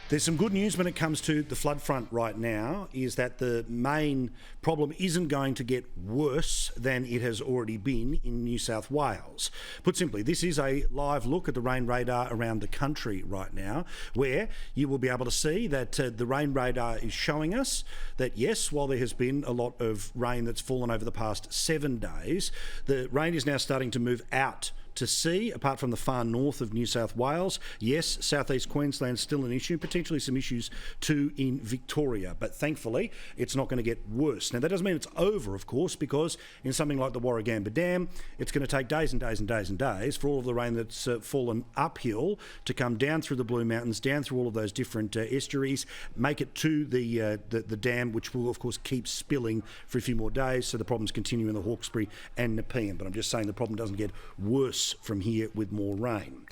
There's some good news when it comes to the flood front right now, is that the main problem isn't going to get worse than it has already been in New South Wales. Put simply, this is a live look at the rain radar around the country right now, where you will be able to see that the rain radar is showing us that, yes, while there has been a lot of rain that's fallen over the past 7 days, the rain is now starting to move out to sea, apart from the far north of New South Wales. Yes, southeast Queensland is still an issue, potentially some issues too in Victoria, but thankfully it's not going to get worse. Now that doesn't mean it's over, of course, because in something like the Warragamba Dam, it's going to take days and days and days and days for all of the rain that's fallen uphill to come down through the Blue Mountains, down through all of those different estuaries, make it to the dam, which will of course keep spilling for a few more days, so the problems continue in the Hawkesbury and Nepean. But I'm just saying the problem doesn't get worse from here with more rain.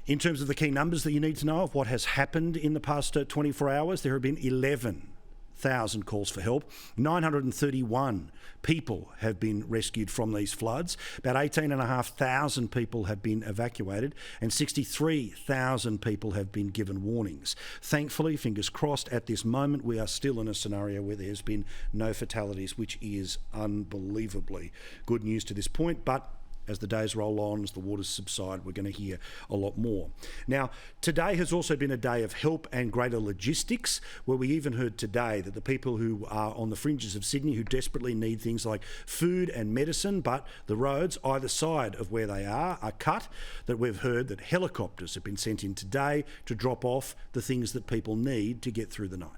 In terms of the key numbers that you need to know of what has happened in the past 24 hours, there have been 11,000 calls for help. 931 people have been rescued from these floods. About 18,500 people have been evacuated, and 63,000 people have been given warnings. Thankfully, fingers crossed, at this moment we are still in a scenario where there's been no fatalities, which is unbelievably good news to this point. But as the days roll on, as the waters subside, we're going to hear a lot more. Now, today has also been a day of help and greater logistics, where we even heard today that the people who are on the fringes of Sydney who desperately need things like food and medicine, but the roads either side of where they are cut, that we've heard that helicopters have been sent in today to drop off the things that people need to get through the night.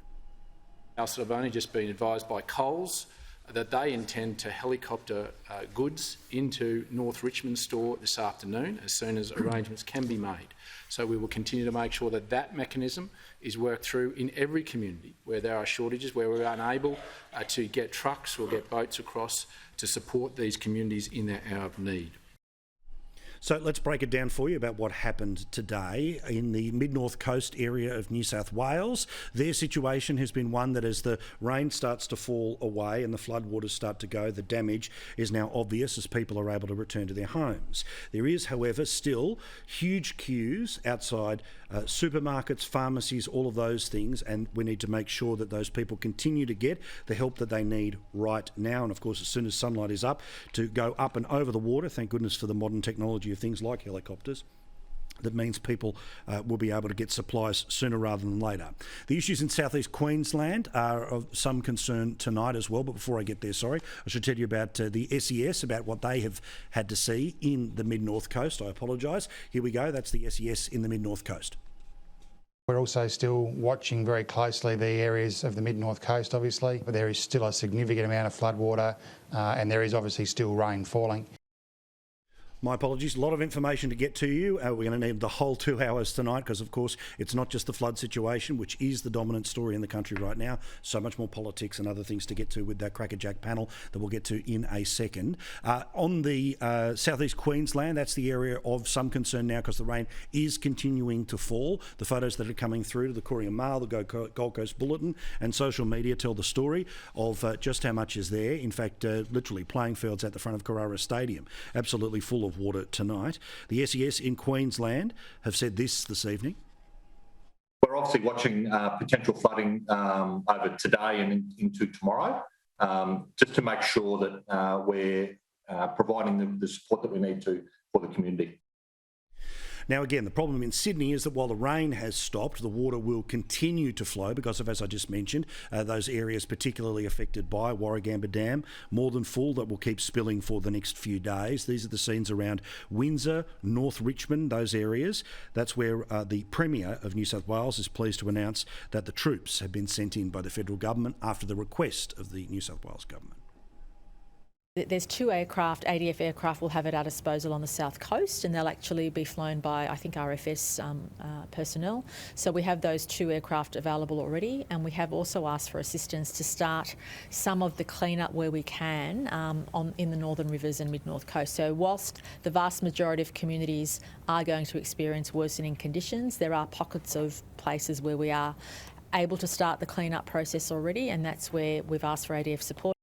I've only just been advised by Coles that they intend to helicopter goods into North Richmond store this afternoon as soon as arrangements can be made. So we will continue to make sure that that mechanism is worked through in every community where there are shortages, where we're unable to get trucks or get boats across to support these communities in their hour of need. So let's break it down for you about what happened today in the mid-north coast area of New South Wales. Their situation has been one that as the rain starts to fall away and the floodwaters start to go, the damage is now obvious as people are able to return to their homes. There is, however, still huge queues outside supermarkets, pharmacies, all of those things, and we need to make sure that those people continue to get the help that they need right now. And of course, as soon as sunlight is up, to go up and over the water, thank goodness for the modern technology of things like helicopters. That means people will be able to get supplies sooner rather than later. The issues in southeast Queensland are of some concern tonight as well, but before I get there, I should tell you about the SES, about what they have had to see in the mid-north coast. I apologise. Here we go. That's the SES in the mid-north coast. We're also still watching very closely the areas of the mid-north coast, obviously, but there is still a significant amount of floodwater and there is obviously still rain falling. My apologies, a lot of information to get to you. We're going to need the whole 2 hours tonight because, of course, it's not just the flood situation, which is the dominant story in the country right now. So much more politics and other things to get to with that crackerjack panel that we'll get to in a second. On the southeast Queensland, that's the area of some concern now because the rain is continuing to fall. The photos that are coming through to the Courier Mail, the Gold Coast Bulletin and social media tell the story of just how much is there. In fact, literally playing fields at the front of Carrara Stadium, absolutely full of water tonight. The SES in Queensland have said this evening. We're obviously watching potential flooding over today and into tomorrow, just to make sure that we're providing the support that we need to for the community. Now, again, the problem in Sydney is that while the rain has stopped, the water will continue to flow because of, as I just mentioned, those areas particularly affected by Warragamba Dam, more than full, that will keep spilling for the next few days. These are the scenes around Windsor, North Richmond, those areas. That's where the Premier of New South Wales is pleased to announce that the troops have been sent in by the federal government after the request of the New South Wales government. There's 2 aircraft, ADF aircraft will have at our disposal on the south coast, and they'll actually be flown by, I think, RFS personnel. So we have those 2 aircraft available already, and we have also asked for assistance to start some of the clean-up where we can in the northern rivers and mid-north coast. So whilst the vast majority of communities are going to experience worsening conditions, there are pockets of places where we are able to start the clean-up process already, and that's where we've asked for ADF support.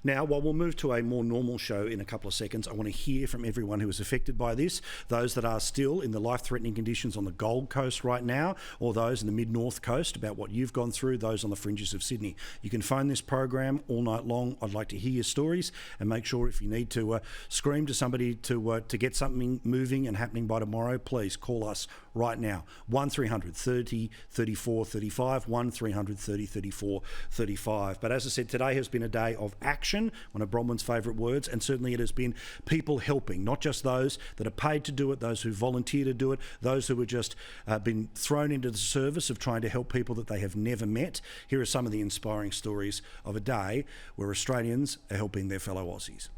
Now, while we'll move to a more normal show in a couple of seconds, I want to hear from everyone who is affected by this, those that are still in the life-threatening conditions on the Gold Coast right now, or those in the mid-north coast, about what you've gone through, those on the fringes of Sydney. You can phone this program all night long. I'd like to hear your stories, and make sure if you need to scream to somebody to get something moving and happening by tomorrow, please call us right now. 1300 30 34 35, 1300 30 34 35. But as I said, today has been a day of action, one of Bronwyn's favourite words, and certainly it has been people helping, not just those that are paid to do it, those who volunteer to do it, those who have just been thrown into the service of trying to help people that they have never met. Here are some of the inspiring stories of a day where Australians are helping their fellow Aussies.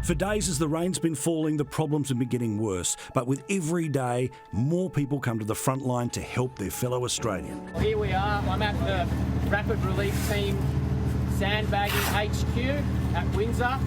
For days as the rain's been falling, the problems have been getting worse. But with every day, more people come to the front line to help their fellow Australian. Here we are. I'm at the Rapid Relief Team Sandbagging HQ at Windsor.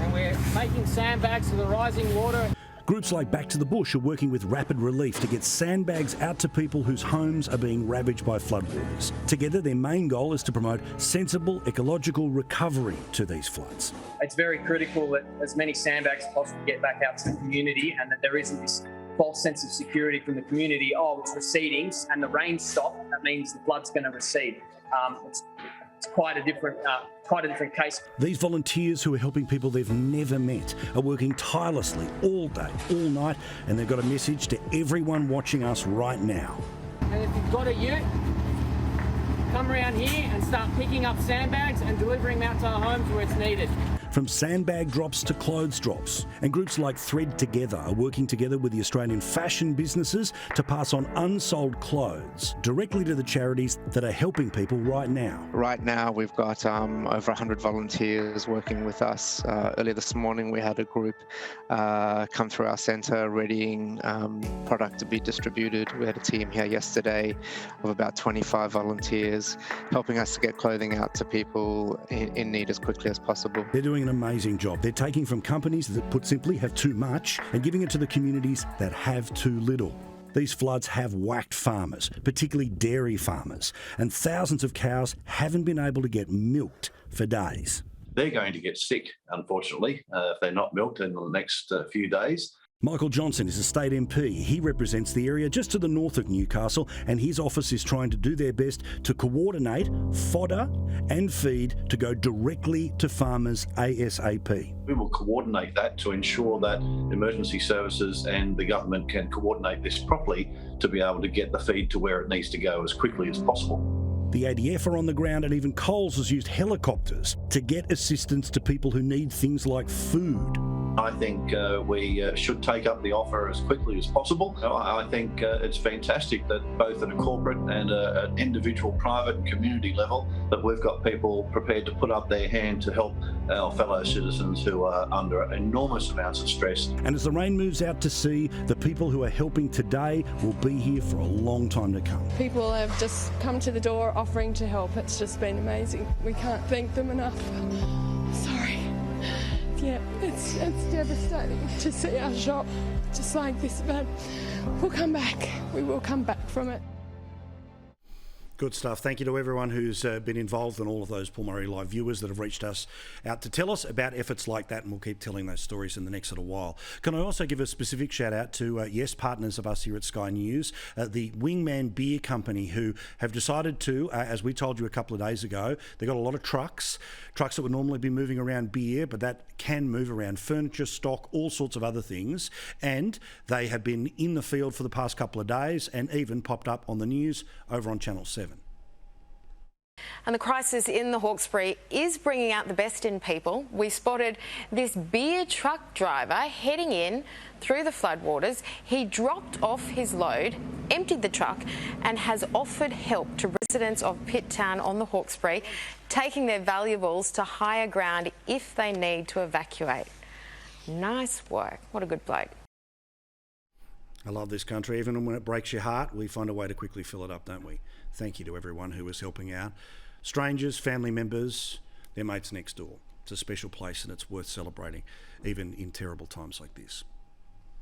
And we're making sandbags for the rising water. Groups like Back to the Bush are working with Rapid Relief to get sandbags out to people whose homes are being ravaged by floodwaters. Together, their main goal is to promote sensible ecological recovery to these floods. It's very critical that as many sandbags as possible get back out to the community, and that there isn't this false sense of security from the community. Oh, it's receding and the rain stopped. That means the flood's going to recede. It's quite a different case. These volunteers who are helping people they've never met are working tirelessly all day, all night, and they've got a message to everyone watching us right now. And if you've got a ute, come around here and start picking up sandbags and delivering them out to our homes where it's needed. From sandbag drops to clothes drops. And groups like Thread Together are working together with the Australian fashion businesses to pass on unsold clothes directly to the charities that are helping people right now. Right now we've got over 100 volunteers working with us. Earlier this morning we had a group come through our centre readying product to be distributed. We had a team here yesterday of about 25 volunteers helping us to get clothing out to people in need as quickly as possible. They're doing an amazing job. They're taking from companies that, put simply, have too much and giving it to the communities that have too little. These floods have whacked farmers, particularly dairy farmers, and thousands of cows haven't been able to get milked for days. They're going to get sick, unfortunately, if they're not milked in the next few days. Michael Johnson is a state MP. He represents the area just to the north of Newcastle, and his office is trying to do their best to coordinate fodder and feed to go directly to farmers ASAP. We will coordinate that to ensure that emergency services and the government can coordinate this properly to be able to get the feed to where it needs to go as quickly as possible. The ADF are on the ground, and even Coles has used helicopters to get assistance to people who need things like food. I think we should take up the offer as quickly as possible. I think it's fantastic that both at a corporate and an individual, private and community level, that we've got people prepared to put up their hand to help our fellow citizens who are under enormous amounts of stress. And as the rain moves out to sea, the people who are helping today will be here for a long time to come. People have just come to the door offering to help. It's just been amazing. We can't thank them enough. Sorry. Yeah, it's devastating to see our shop just like this, but we'll come back. We will come back from it. Good stuff. Thank you to everyone who's been involved and all of those Paul Murray Live viewers that have reached us out to tell us about efforts like that, and we'll keep telling those stories in the next little while. Can I also give a specific shout out to, partners of us here at Sky News, the Wingman Beer Company, who have decided to, as we told you a couple of days ago, they've got a lot of trucks that would normally be moving around beer, but that can move around furniture, stock, all sorts of other things. And they have been in the field for the past couple of days and even popped up on the news over on Channel 7. And the crisis in the Hawkesbury is bringing out the best in people. We spotted this beer truck driver heading in through the floodwaters. He dropped off his load, emptied the truck, and has offered help to residents of Pitt Town on the Hawkesbury, taking their valuables to higher ground if they need to evacuate. Nice work. What a good bloke. I love this country. Even when it breaks your heart, we find a way to quickly fill it up, don't we? Thank you to everyone who is helping out. Strangers, family members, their mates next door. It's a special place and it's worth celebrating, even in terrible times like this.